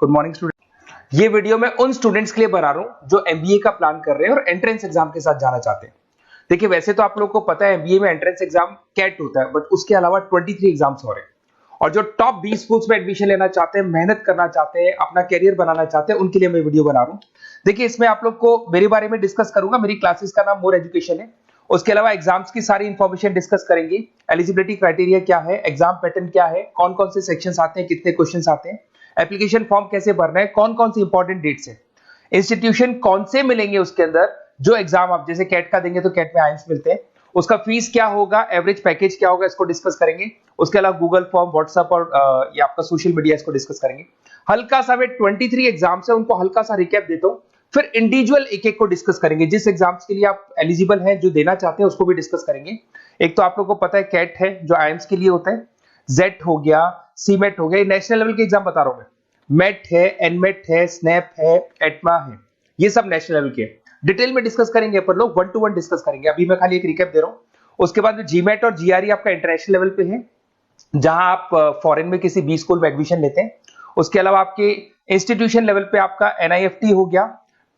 Good morning student. ये video मैं उन स्टूडेंट्स के लिए बना रहा हूं जो एमबीए का प्लान कर रहे हैं और एंट्रेंस एग्जाम के साथ जाना चाहते हैं। देखिए वैसे तो आप लोगों को पता है एमबीए में एंट्रेंस एग्जाम कैट होता है, बट उसके अलावा 23 एग्जाम्स और हैं। और जो टॉप 20 स्कूल्स में एडमिशन लेना चाहते हैं, मेहनत करना चाहते हैं, अपना कैरियर बनाना चाहते हैं, उनके लिए मैं वीडियो बना रहा हूं। देखिए इसमें आप लोग को मेरे बारे में डिस्कस करूंगा। मेरी क्लासेस का नाम मोर एजुकेशन है। उसके अलावा एग्जाम्स की सारी इंफॉर्मेशन डिस्कस करेंगे। एलिजिबिलिटी क्राइटेरिया क्या है, एग्जाम पैटर्न क्या है, कौन कौन से सेक्शंस आते हैं, कितने क्वेश्चंस आते हैं, एप्लीकेशन फॉर्म कैसे भरना है, कौन कौन सी इंपॉर्टेंट डेट्स है, इंस्टीट्यूशन कौन से मिलेंगे उसके अंदर, जो एग्जाम आप जैसे कैट का देंगे तो कैट में आइम्स मिलते हैं, उसका फीस क्या होगा, एवरेज पैकेज क्या होगा, इसको डिस्कस करेंगे। उसके अलावा गूगल फॉर्म, व्हाट्सएप और ये आपका सोशल मीडिया, इसको डिस्कस करेंगे। हल्का सा मैं 23 एग्जाम्स है उनको हल्का सा रिकैप देता हूं, फिर इंडिविजुअल एक एक को डिस्कस करेंगे। जिस एग्जाम्स के लिए आप एलिजिबल हैं, जो देना चाहते हैं, उसको भी डिस्कस करेंगे। एक तो आप लोगों को पता है कैट है जो आईएम्स के लिए होता है, जेट हो गया, सीमेट हो गया, नेशनल लेवल के एग्जाम बता रहा हूं मैं। मेट है, एनमेट है, स्नैप है, एटमा है, ये सब नेशनल लेवल के। डिटेल में डिस्कस करेंगे अपन लोग, 1 to 1 डिस्कस करेंगे। अभी मैं खाली एक रिकैप दे रहा हूं। उसके बाद में जीमेट और जीआरई आपका इंटरनेशनल लेवल पे है, जहां आप फॉरेन में किसी बी स्कूल में एडमिशन लेते हैं। उसके अलावा आपके इंस्टीट्यूशन लेवल पे आपका एनआईएफटी हो गया,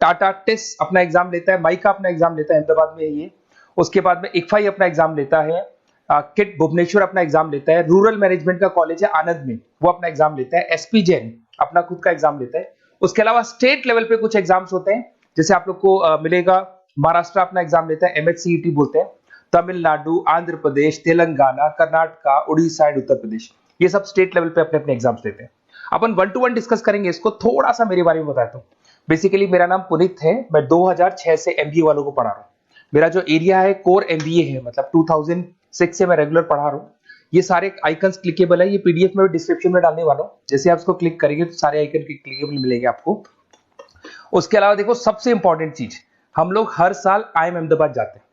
टाटा टिस अपना एग्जाम लेता है, माइका अपना एग्जाम लेता है अहमदाबाद में ये। उसके बाद में इक्फाई अपना एग्जाम लेता है, किट भुवनेश्वर अपना एग्जाम लेता है, रूरल मैनेजमेंट का कॉलेज है आनंद में, वो अपना एग्जाम लेता है, एसपी जैन अपना खुद का एग्जाम लेता है। उसके अलावा स्टेट लेवल पे कुछ एग्जाम्स होते हैं, जैसे आप लोग को मिलेगा महाराष्ट्र अपना एग्जाम लेता है, एमएचसीईटी बोलते हैं, तमिलनाडु, आंध्र प्रदेश, तेलंगाना, कर्नाटका, उड़ीसा एंड उत्तर प्रदेश, ये सब स्टेट लेवल पे अपने अपने एग्जाम्स लेते हैं। अपन 1 to 1 डिस्कस करेंगे। इसको थोड़ा सा मेरे बारे में बताता हूँ। बेसिकली मेरा नाम पुनीत है, मैं 2006 से एमबीए वालों को पढ़ा रहा हूँ। मेरा जो एरिया है कोर एमबीए है, मतलब 2006 से मैं रेगुलर पढ़ा रहा हूँ। ये सारे आइकन्स क्लिकेबल है, ये पीडीएफ में डिस्क्रिप्शन में डालने वाला हूँ। जैसे आप इसको क्लिक करेंगे तो सारे आइकन क्लिकेबल मिलेंगे आपको। उसके अलावा देखो सबसे इंपॉर्टेंट चीज, हम लोग हर साल आईएम अहमदाबाद जाते हैं।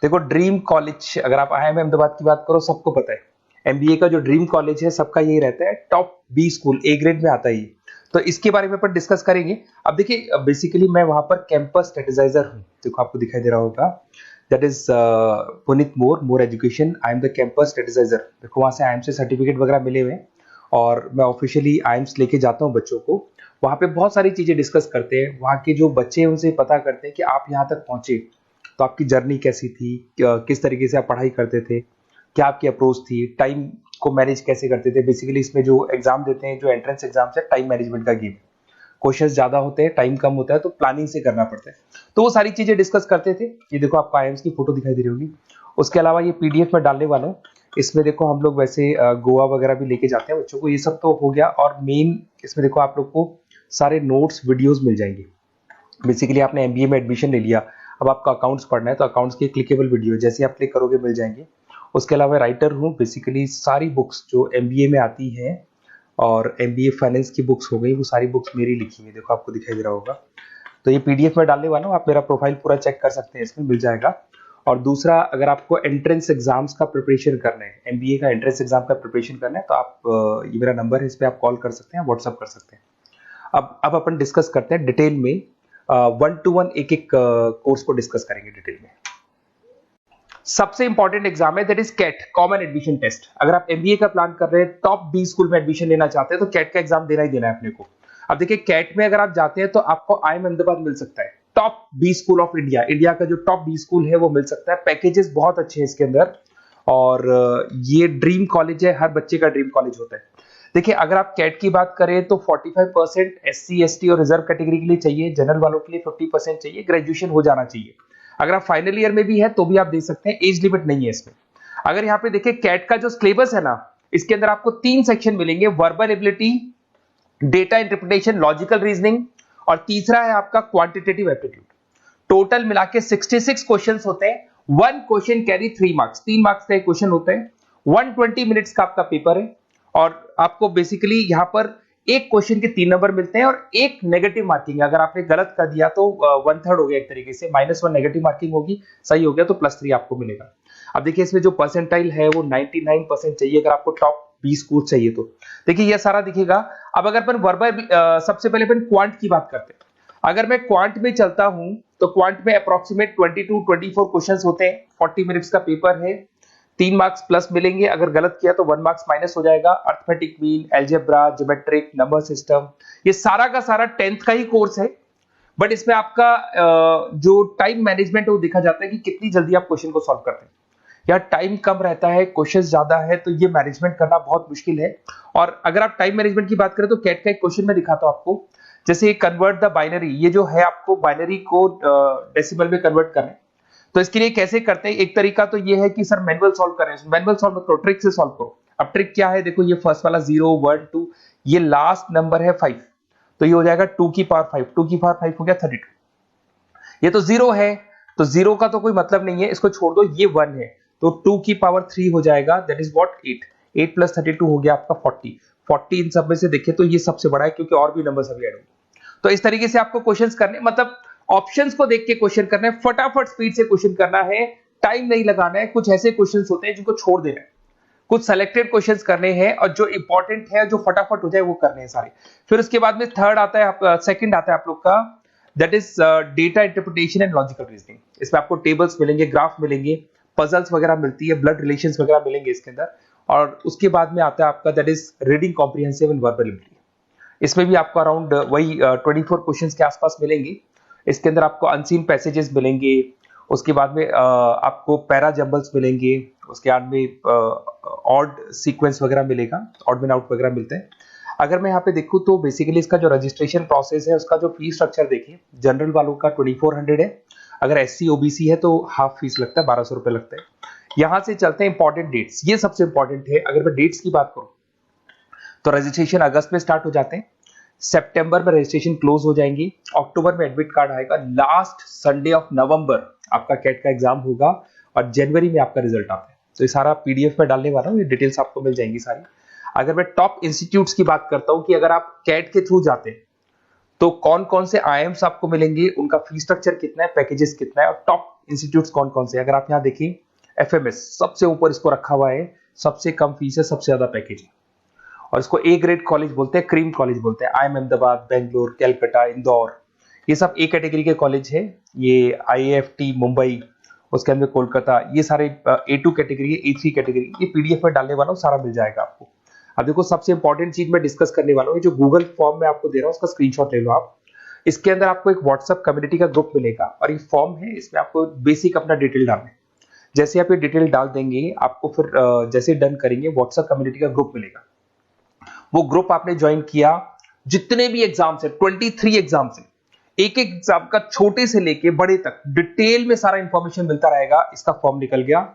देखो ड्रीम कॉलेज, अगर आप आईएम अहमदाबाद की बात करो, सबको पता है एमबीए का जो ड्रीम कॉलेज है सबका यही रहता है, top B school, A grade में आता है ये। तो इसके बारे में अपन डिस्कस करेंगे। अब देखिए बेसिकली मैं वहां पर कैंपस स्ट्रेटेजाइजर हूँ, देखो आपको दिखाई दे रहा होगा, that is Puneet more education, I am the campus strategizer. देखो वहां से आईएम से सर्टिफिकेट वगैरह मिले हुए हैं और मैं ऑफिशियली आईएम्स लेके जाता हूँ बच्चों को। वहां पे बहुत सारी चीजें डिस्कस करते हैं, वहां के जो बच्चे हैं उनसे पता करते हैं कि आप यहाँ तक पहुंचे तो आपकी जर्नी कैसी थी, किस तरीके से आप पढ़ाई करते थे, क्या आपकी अप्रोच थी, टाइम को मैनेज कैसे करते थे। बेसिकली इसमें जो एग्जाम देते हैं, जो एंट्रेंस एग्जाम है, टाइम मैनेजमेंट का गेम, क्वेश्चंस ज्यादा होते हैं, टाइम कम होता है, तो प्लानिंग से करना पड़ता है। तो वो सारी चीजें डिस्कस करते थे। ये देखो आपको आईएम्स की फोटो दिखाई दे रही होगी। उसके अलावा ये पीडीएफ में डालने वाला हूँ। इसमें देखो हम लोग वैसे गोवा वगैरह भी लेके जाते हैं बच्चों को, ये सब तो हो गया। और मेन इसमें देखो आप लोग को सारे नोट्स, वीडियोस मिल जाएंगे। बेसिकली आपने एमबीए में एडमिशन ले लिया, अब आपका अकाउंट्स पढ़ना है तो अकाउंट्स की क्लिकेबल वीडियो जैसे आप क्लिक करोगे मिल जाएंगे। उसके अलावा राइटर हूँ, बेसिकली सारी बुक्स जो एमबीए में आती हैं और एमबीए फाइनेंस की बुक्स हो गई, वो सारी बुक्स मेरी लिखी हुई, देखो आपको दिखाई दे रहा होगा। तो ये पीडीएफ में डालने वाला हूँ, आप मेरा प्रोफाइल पूरा चेक कर सकते हैं, इसमें मिल जाएगा। और दूसरा, अगर आपको एंट्रेंस एग्जाम्स का प्रिपरेशन करना है, एमबीए का एंट्रेंस एग्जाम का प्रिपरेशन करना है, तो आप ये मेरा नंबर है, इस पर आप कॉल कर सकते हैं, व्हाट्सअप कर सकते हैं। अब अपन डिस्कस करते हैं डिटेल में, 1 to 1 एक एक कोर्स को डिस्कस करेंगे डिटेल में। सबसे इंपॉर्टेंट एग्जाम है that is CAT, common admission test. अगर आप एमबीए का प्लान कर रहे हैं, टॉप बी स्कूल में एडमिशन लेना चाहते हैं, तो कैट का एग्जाम देना ही देना है अपने को। अब देखिए कैट में अगर आप जाते हैं तो आपको आईएम अहमदाबाद मिल सकता है, top B school of India, India का जो टॉप बी स्कूल है वो मिल सकता है। पैकेजेस बहुत अच्छे हैं इसके अंदर, और ये ड्रीम कॉलेज है, हर बच्चे का ड्रीम कॉलेज होता है। देखिए अगर आप कैट की बात करें तो 45% एससी एसटी और रिजर्व कैटेगरी के लिए चाहिए, जनरल वालों के लिए 50% चाहिए, ग्रेजुएशन हो जाना चाहिए। अगर आप फाइनल ईयर में भी है तो भी आप दे सकते हैं, एज लिमिट नहीं है इसमें। अगर यहाँ पे देखिए कैट का जो सिलेबस है ना, इसके अंदर आपको 3 सेक्शन मिलेंगे, verbal ability, data interpretation, logical reasoning, और तीसरा है आपका क्वांटिटेटिव एप्टीट्यूड। टोटल मिला के 66 क्वेश्चंस होते हैं। 1 क्वेश्चन कैरी 3 मार्क्स, 3 मार्क्स का एक क्वेश्चन होता है। 120 मिनट्स का आपका पेपर है, और आपको बेसिकली यहाँ पर एक क्वेश्चन के 3 नंबर मिलते हैं और एक नेगेटिव मार्किंग है। अगर आपने गलत कर दिया तो 1/3 हो गया एक तरीके से, -1 नेगेटिव मार्किंग होगी, सही हो गया तो +3 आपको मिलेगा। अब देखिए इसमें जो परसेंटाइल है वो 99% चाहिए, अगर आपको टॉप 20 स्कोर चाहिए तो। देखिए ये सारा दिखेगा। अब अगर अपन वर्बल, सबसे पहले अपन क्वांट की बात करते हैं। अगर मैं क्वांट में चलता हूं तो क्वांट में अप्रोक्सीमेट 22-24 क्वेश्चंस होते हैं, 40 मिनट्स का पेपर है, 3 मार्क्स प्लस मिलेंगे, अगर गलत किया तो 1 मार्क्स माइनस हो जाएगा। Arithmetic mean, algebra, geometric, number system, ये सारा का सारा 10th का ही कोर्स है, बट इसमें आपका जो टाइम मैनेजमेंट है वो देखा जाता है कि कितनी जल्दी आप क्वेश्चन को सॉल्व करते हैं। या टाइम कम रहता है, क्वेश्चन ज्यादा है, तो ये मैनेजमेंट करना बहुत मुश्किल है। और अगर आप टाइम मैनेजमेंट की बात करें तो कैट का एक क्वेश्चन मैं दिखाता हूं आपको। जैसे कन्वर्ट द बाइनरी, ये जो है आपको बाइनरी को डेसिमल में कन्वर्ट करना है, तो इसके लिए कैसे करते हैं? एक तरीका तो ये है कि सर मैनुअल सॉल्व करें, मैनुअल सॉल्व करो, ट्रिक से सॉल्व करो। अब ट्रिक क्या है? देखो, ये फर्स्ट वाला 0 1 2, ये लास्ट नंबर है 5, तो ये हो जाएगा 2 की पावर 5, 2 की पावर 5 हो गया 32। ये तो 0 है, तो 0 का तो कोई मतलब नहीं है, इसको छोड़ दो। ये 1 है, तो 2 की पावर 3 हो जाएगा, दैट इज व्हाट 8। 8 प्लस 32 हो गया आपका 40। 40 इन सब में से देखें तो ये सबसे बड़ा है, क्योंकि और भी नंबर अभी ऐड होंगे। तो इस तरीके से आपको क्वेश्चंस करने, मतलब ऑप्शंस को देख के क्वेश्चन करना है, फटाफट स्पीड से क्वेश्चन करना है, टाइम नहीं लगाना है। कुछ ऐसे क्वेश्चंस होते हैं जिनको छोड़ देना है, कुछ सेलेक्टेड क्वेश्चंस करने हैं, और जो इंपॉर्टेंट है, जो फटाफट हो जाए, वो करने हैं सारे। फिर उसके बाद में थर्ड आता है, सेकंड आता है आप लोग का, that is data interpretation and logical reasoning. इसमें आपको टेबल्स मिलेंगे, ग्राफ मिलेंगे, पजल्स वगैरह मिलती है, ब्लड रिलेशंस वगैरह मिलेंगे इसके अंदर। और उसके बाद में आता है आपका that is reading comprehensive and verbal ability. इसमें भी आपको अराउंड वही 24 क्वेश्चंस के आसपास मिलेंगे। इसके अंदर आपको अनसीन पैसेजेस मिलेंगे, उसके बाद में आपको पैरा जंबल्स मिलेंगे, उसके बाद में ऑड सीक्वेंस वगैरह मिलेगा, ऑड मैन आउट वगैरह मिलते हैं। अगर मैं यहाँ पे देखूँ तो बेसिकली इसका जो रजिस्ट्रेशन प्रोसेस है, उसका जो फीस स्ट्रक्चर देखिए, जनरल वालों का 2400 है, अगर SC OBC है तो हाफ फीस लगता है, 1200 रुपए लगता है। यहाँ से चलते हैं इंपॉर्टेंट डेट्स, ये सबसे इंपॉर्टेंट है। अगर मैं डेट्स की बात करूँ तो रजिस्ट्रेशन अगस्त में स्टार्ट हो जाते हैं, सितंबर में रजिस्ट्रेशन क्लोज हो जाएंगी, अक्टूबर में एडमिट कार्ड आएगा, लास्ट संडे ऑफ नवंबर आपका कैट का एग्जाम होगा, और जनवरी में आपका रिजल्ट आता है। तो ये सारा PDF में डालने वाला हूँ, ये डिटेल्स आपको मिल जाएंगी सारी। अगर मैं टॉप इंस्टीट्यूट्स की बात करता हूँ कि अगर आप कैट के थ्रू जाते हैं तो कौन कौन से IIMs आपको मिलेंगे, उनका फीस स्ट्रक्चर कितना है, पैकेजेस कितना है, और टॉप इंस्टीट्यूट्स कौन कौन से। अगर आप यहाँ देखिए, FMS सबसे ऊपर इसको रखा हुआ है, सबसे कम फीस है, सबसे ज्यादा पैकेज है, और इसको A ग्रेड कॉलेज बोलते हैं, क्रीम कॉलेज बोलते हैं। IIM अहमदाबाद, बेंगलोर, कैलकाटा, इंदौर, ये सब A कैटेगरी के कॉलेज है। ये IIFT मुंबई, उसके अंदर कोलकाता, ये सारे A2 कैटेगरी है, A3 कैटेगरी। ये PDF में डालने वाला हूँ, सारा मिल जाएगा आपको। अब देखो, सबसे इंपॉर्टेंट चीज मैं डिस्कस करने वाला हूँ, जो गूगल फॉर्म में आपको दे रहा हूँ, उसका स्क्रीनशॉट ले लो आप। इसके अंदर आपको एक व्हाट्सएप कम्युनिटी का ग्रुप मिलेगा, और ये फॉर्म है, इसमें आपको बेसिक अपना डिटेल डालना है। जैसे आप ये डिटेल डाल देंगे, आपको फिर जैसे डन करेंगे, व्हाट्सएप कम्युनिटी का ग्रुप मिलेगा। वो ग्रुप आपने ज्वाइन किया, जितने भी एग्जाम्स है, 23 एग्जाम्स है, एक एक एग्जाम का छोटे से लेके बड़े तक डिटेल में सारा इंफॉर्मेशन मिलता रहेगा। इसका फॉर्म निकल गया,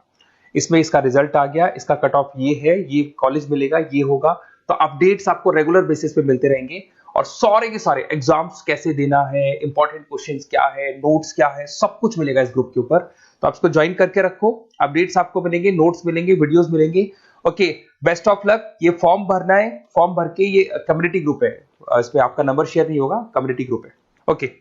इसमें इसका रिजल्ट आ गया, इसका कट ऑफ ये है, ये कॉलेज मिलेगा, ये होगा। तो अपडेट्स आपको रेगुलर बेसिस पे मिलते रहेंगे, और सारे के सारे एग्जाम्स कैसे देना है, इंपॉर्टेंट क्वेश्चंस क्या है, नोट्स क्या है, सब कुछ मिलेगा इस ग्रुप के ऊपर। तो आप इसको ज्वाइन करके रखो, अपडेट्स आपको मिलेंगे, नोट्स मिलेंगे, वीडियोस मिलेंगे। Okay, best of luck. ये फॉर्म भरना है, फॉर्म भर के, ये कम्युनिटी ग्रुप है, इस पे आपका नंबर शेयर नहीं होगा, कम्युनिटी ग्रुप है। ओके।